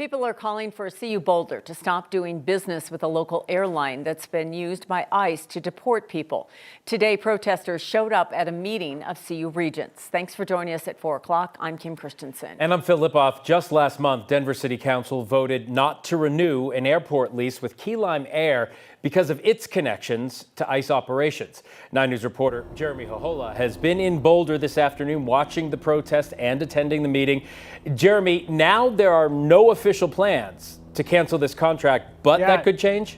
People are calling for CU Boulder to stop doing business with a local airline that's been used by ICE to deport people. Today, protesters showed up at a meeting of CU Regents. Thanks for joining us at 4 o'clock. I'm Kim Christensen. And I'm Phil Lipoff. Just last month, Denver City Council voted not to renew an airport lease with Key Lime Air because of its connections to ICE operations. 9 News reporter Jeremy Hohola has been in Boulder this afternoon watching the protest and attending the meeting. Jeremy, now there are no official plans to cancel this contract, but that could change?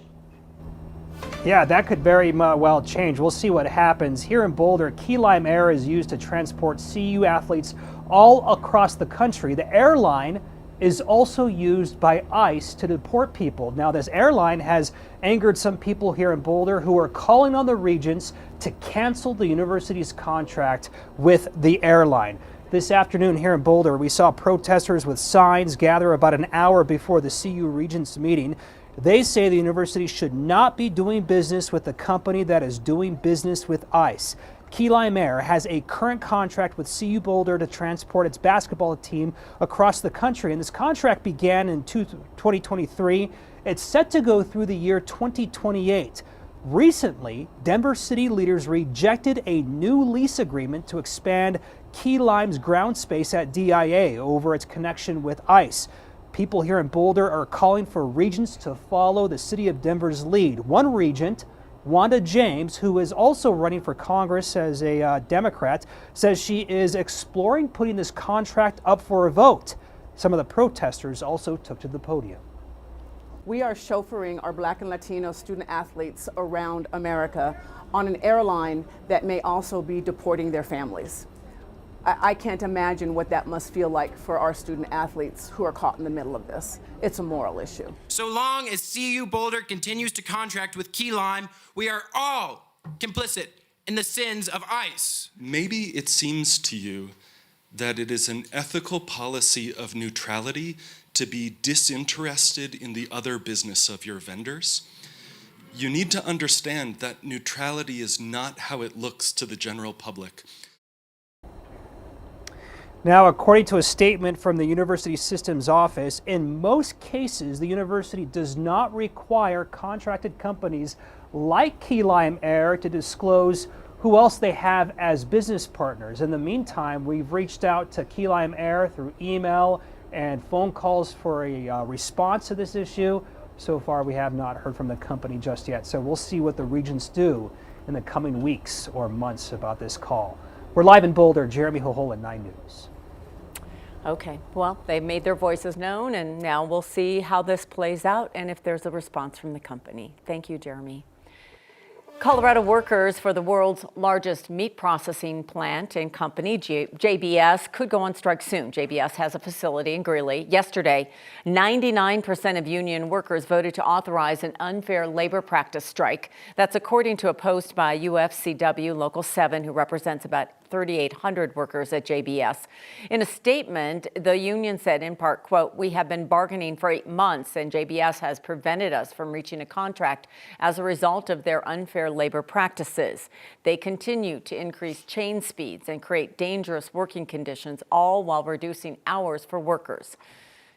Yeah, that could very well change. We'll see what happens. Here in Boulder, Key Lime Air is used to transport CU athletes all across the country. The airline is also used by ICE to deport people. Now, this airline has angered some people here in Boulder who are calling on the Regents to cancel the university's contract with the airline. This afternoon here in Boulder, we saw protesters with signs gather about an hour before the CU Regents meeting. They say the university should not be doing business with the company that is doing business with ICE. Key Lime Air has a current contract with CU Boulder to transport its basketball team across the country, and this contract began in 2023. It's set to go through the year 2028. Recently, Denver city leaders rejected a new lease agreement to expand Key Lime's ground space at DIA over its connection with ICE. People here in Boulder are calling for regents to follow the city of Denver's lead. One regent, Wanda James, who is also running for Congress as a Democrat, says she is exploring putting this contract up for a vote. Some of the protesters also took to the podium. We are chauffeuring our Black and Latino student athletes around America on an airline that may also be deporting their families. I can't imagine what that must feel like for our student athletes who are caught in the middle of this. It's a moral issue. So long as CU Boulder continues to contract with Key Lime, we are all complicit in the sins of ICE. Maybe it seems to you that it is an ethical policy of neutrality to be disinterested in the other business of your vendors. You need to understand that neutrality is not how it looks to the general public. Now, according to a statement from the University Systems Office, in most cases, the university does not require contracted companies like Key Lime Air to disclose who else they have as business partners. In the meantime, we've reached out to Key Lime Air through email and phone calls for a response to this issue. So far, we have not heard from the company just yet. So we'll see what the regents do in the coming weeks or months about this call. We're live in Boulder. Jeremy Hohola, 9 News. Okay, well, they've made their voices known, and now we'll see how this plays out and if there's a response from the company. Thank you, Jeremy. Colorado workers for the world's largest meat processing plant and company, JBS, could go on strike soon. JBS has a facility in Greeley. Yesterday, 99% of union workers voted to authorize an unfair labor practice strike. That's according to a post by UFCW Local 7, who represents about 3,800 workers at JBS. In a statement, the union said in part, quote, "We have been bargaining for 8 months and JBS has prevented us from reaching a contract as a result of their unfair labor practices. They continue to increase chain speeds and create dangerous working conditions, all while reducing hours for workers."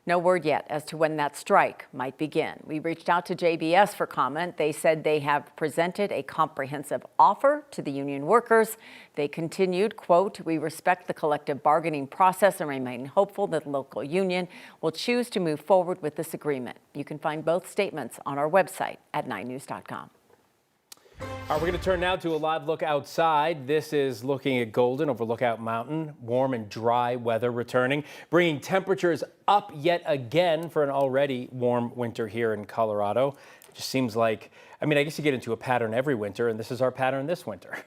No word yet as to when that strike might begin. We reached out to JBS for comment. They said they have presented a comprehensive offer to the union workers. They continued, quote, "We respect the collective bargaining process and remain hopeful that the local union will choose to move forward with this agreement." You can find both statements on our website at 9news.com. We're going to turn now to a live look outside. This is looking at Golden over Lookout Mountain. Warm and dry weather returning, bringing temperatures up yet again for an already warm winter here in Colorado. It just seems like, I guess you get into a pattern every winter, and this is our pattern this winter.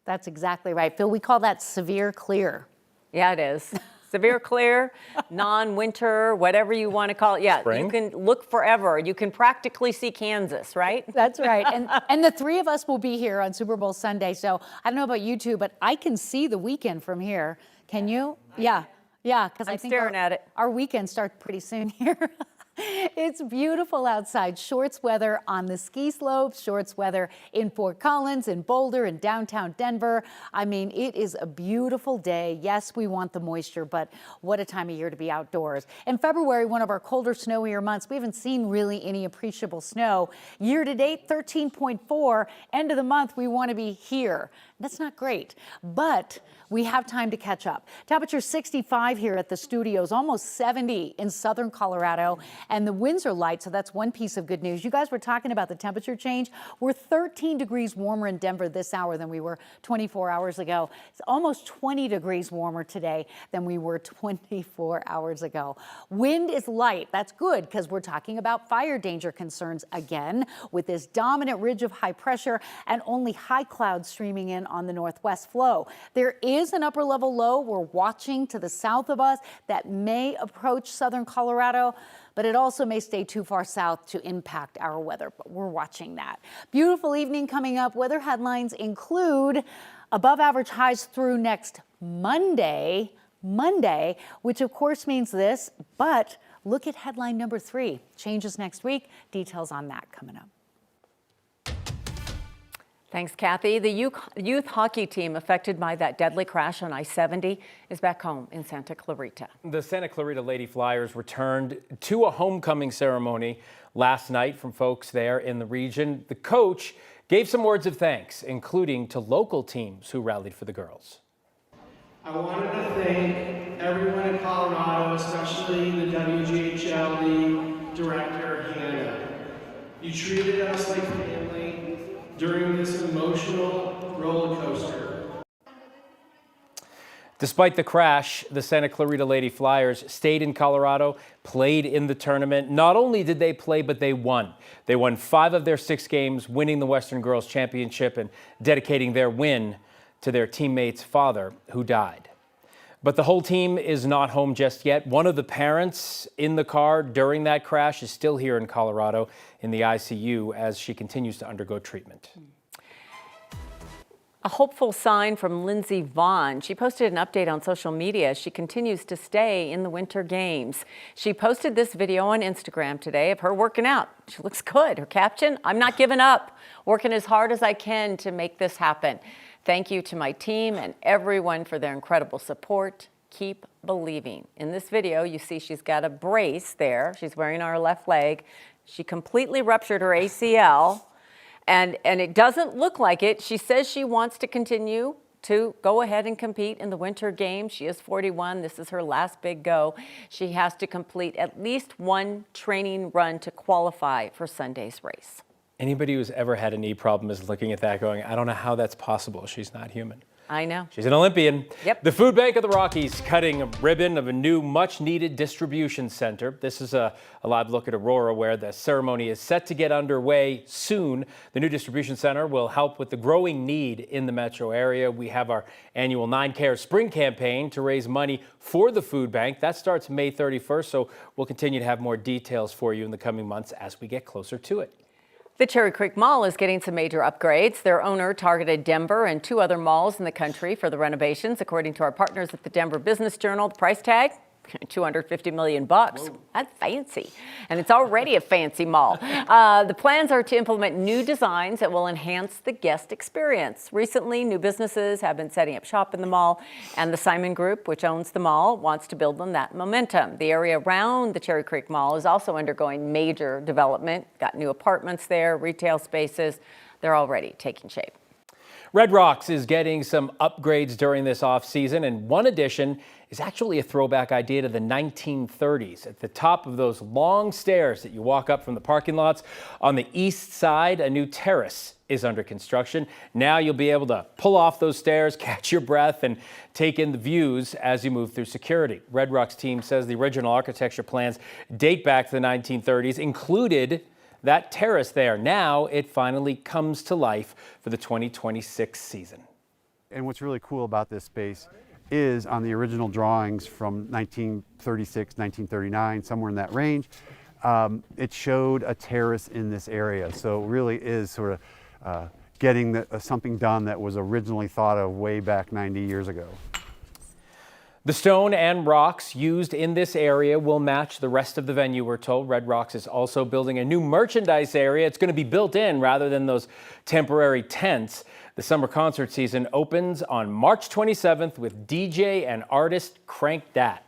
That's exactly right, Phil. We call that severe clear. Yeah, it is. Severe clear, non-winter, whatever you want to call it. Yeah, Spring? You can look forever. You can practically see Kansas, right? That's right. And the three of us will be here on Super Bowl Sunday. So I don't know about you two, but I can see the weekend from here. Can you? Yeah. Yeah, because I think staring at it. Our weekend starts pretty soon here. It's beautiful outside. Shorts weather on the ski slopes, shorts weather in Fort Collins, in Boulder, in downtown Denver. I mean, it is a beautiful day. Yes, we want the moisture, but what a time of year to be outdoors. In February, one of our colder, snowier months, we haven't seen really any appreciable snow. Year to date, 13.4. End of the month, we want to be here. That's not great, but we have time to catch up. Temperature 65 here at the studios, almost 70 in southern Colorado, and the winds are light, so that's one piece of good news. You guys were talking about the temperature change. We're 13 degrees warmer in Denver this hour than we were 24 hours ago. It's almost 20 degrees warmer today than we were 24 hours ago. Wind is light. That's good because we're talking about fire danger concerns again with this dominant ridge of high pressure and only high clouds streaming in on the northwest flow. There is an upper level low we're watching to the south of us that may approach southern Colorado, but it also may stay too far south to impact our weather, but we're watching that. Beautiful evening coming up. Weather headlines include above average highs through next Monday, which of course means this, but look at headline number 3. Changes next week. Details on that coming up. Thanks, Kathy. The youth hockey team affected by that deadly crash on I-70 is back home in Santa Clarita. The Santa Clarita Lady Flyers returned to a homecoming ceremony last night from folks there in the region. The coach gave some words of thanks, including to local teams who rallied for the girls. I wanted to thank everyone in Colorado, especially the WGHL director, Hannah. You treated us like family during this emotional roller coaster. Despite the crash, the Santa Clarita Lady Flyers stayed in Colorado, played in the tournament. Not only did they play, but they won. They won 5 of their 6 games, winning the Western Girls Championship and dedicating their win to their teammate's father, who died. But the whole team is not home just yet. One of the parents in the car during that crash is still here in Colorado in the ICU as she continues to undergo treatment. A hopeful sign from Lindsey Vonn. She posted an update on social media as she continues to stay in the Winter Games. She posted this video on Instagram today of her working out. She looks good. Her caption, "I'm not giving up, working as hard as I can to make this happen. Thank you to my team and everyone for their incredible support. Keep believing." In this video, you see she's got a brace there. She's wearing on her left leg. She completely ruptured her ACL, and it doesn't look like it. She says she wants to continue to go ahead and compete in the Winter Games. She is 41. This is her last big go. She has to complete at least one training run to qualify for Sunday's race. Anybody who's ever had a knee problem is looking at that going, I don't know how that's possible. She's not human. I know. She's an Olympian. Yep. The Food Bank of the Rockies cutting a ribbon of a new much-needed distribution center. This is a live look at Aurora where the ceremony is set to get underway soon. The new distribution center will help with the growing need in the metro area. We have our annual 9 Cares Spring campaign to raise money for the food bank. That starts May 31st, so we'll continue to have more details for you in the coming months as we get closer to it. The Cherry Creek Mall is getting some major upgrades. Their owner targeted Denver and 2 other malls in the country for the renovations. According to our partners at the Denver Business Journal, the price tag, $250 million. Whoa. That's fancy. And it's already a fancy mall. The plans are to implement new designs that will enhance the guest experience. Recently, new businesses have been setting up shop in the mall, and the Simon Group, which owns the mall, wants to build on that momentum. The area around the Cherry Creek Mall is also undergoing major development. Got new apartments there, retail spaces. They're already taking shape. Red Rocks is getting some upgrades during this off-season, and one addition is actually a throwback idea to the 1930s. At the top of those long stairs that you walk up from the parking lots on the east side, a new terrace is under construction. Now you'll be able to pull off those stairs, catch your breath, and take in the views as you move through security. Red Rocks team says the original architecture plans date back to the 1930s, included that terrace there. Now it finally comes to life for the 2026 season. And what's really cool about this space is on the original drawings from 1936, 1939, somewhere in that range, it showed a terrace in this area. So it really is sort of getting something done that was originally thought of way back 90 years ago. The stone and rocks used in this area will match the rest of the venue, we're told. Red Rocks is also building a new merchandise area. It's going to be built in rather than those temporary tents. The summer concert season opens on March 27th with DJ and artist Crank Dat.